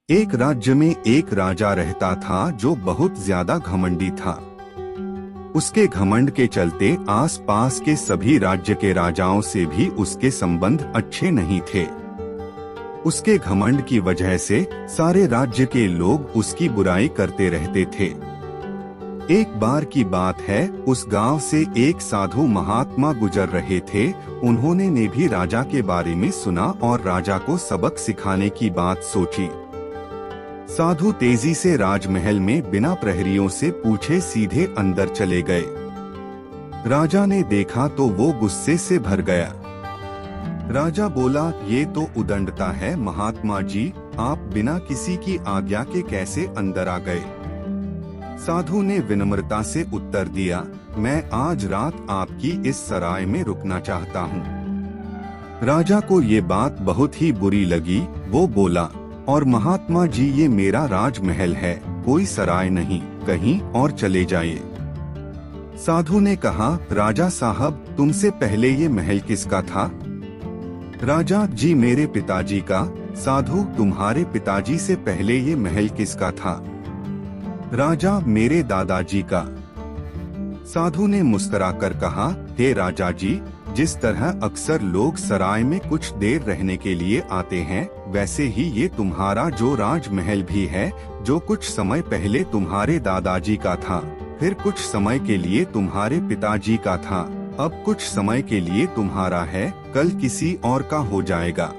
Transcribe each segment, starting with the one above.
एक राज्य में एक राजा रहता था जो बहुत ज्यादा घमंडी था। उसके घमंड के चलते आसपास के सभी राज्य के राजाओं से भी उसके संबंध अच्छे नहीं थे। उसके घमंड की वजह से सारे राज्य के लोग उसकी बुराई करते रहते थे। एक बार की बात है, उस गांव से एक साधु महात्मा गुजर रहे थे। उन्होंने ने भी राजा के बारे में सुना और राजा को सबक सिखाने की बात सोची। साधु तेजी से राजमहल में बिना प्रहरियों से पूछे सीधे अंदर चले गए। राजा ने देखा तो वो गुस्से से भर गया। राजा बोला, ये तो उदंडता है महात्मा जी, आप बिना किसी की आज्ञा के कैसे अंदर आ गए? साधु ने विनम्रता से उत्तर दिया, मैं आज रात आपकी इस सराय में रुकना चाहता हूँ। राजा को ये बात बहुत ही बुरी लगी। वो बोला, और महात्मा जी, ये मेरा राजमहल है, कोई सराय नहीं, कहीं और चले जाइए। साधु ने कहा, राजा साहब, तुमसे पहले ये महल किसका था? राजा जी, मेरे पिताजी का। साधु, तुम्हारे पिताजी से पहले ये महल किसका था? राजा, मेरे दादाजी का। साधु ने मुस्कुराकर कहा, हे राजा जी, जिस तरह अक्सर लोग सराय में कुछ देर रहने के लिए आते हैं, वैसे ही ये तुम्हारा जो राजमहल भी है, जो कुछ समय पहले तुम्हारे दादाजी का था, फिर कुछ समय के लिए तुम्हारे पिताजी का था, अब कुछ समय के लिए तुम्हारा है, कल किसी और का हो जाएगा।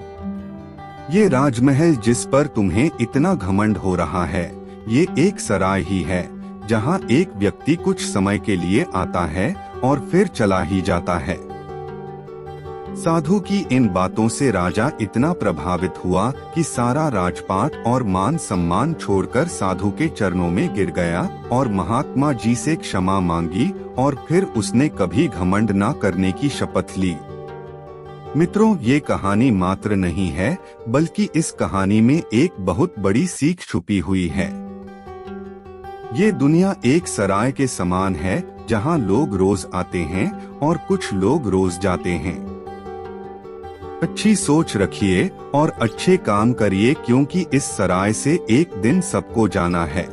ये राजमहल जिस पर तुम्हें इतना घमंड हो रहा है, ये एक सराय ही है, जहाँ एक व्यक्ति कुछ समय के लिए आता है और फिर चला ही जाता है। साधु की इन बातों से राजा इतना प्रभावित हुआ कि सारा राजपाट और मान सम्मान छोड़कर साधु के चरणों में गिर गया और महात्मा जी से क्षमा मांगी और फिर उसने कभी घमंड न करने की शपथ ली। मित्रों, ये कहानी मात्र नहीं है, बल्कि इस कहानी में एक बहुत बड़ी सीख छुपी हुई है। ये दुनिया एक सराय के समान है, जहाँ लोग रोज आते हैं और कुछ लोग रोज जाते हैं। अच्छी सोच रखिए और अच्छे काम करिए, क्योंकि इस सराय से एक दिन सबको जाना है।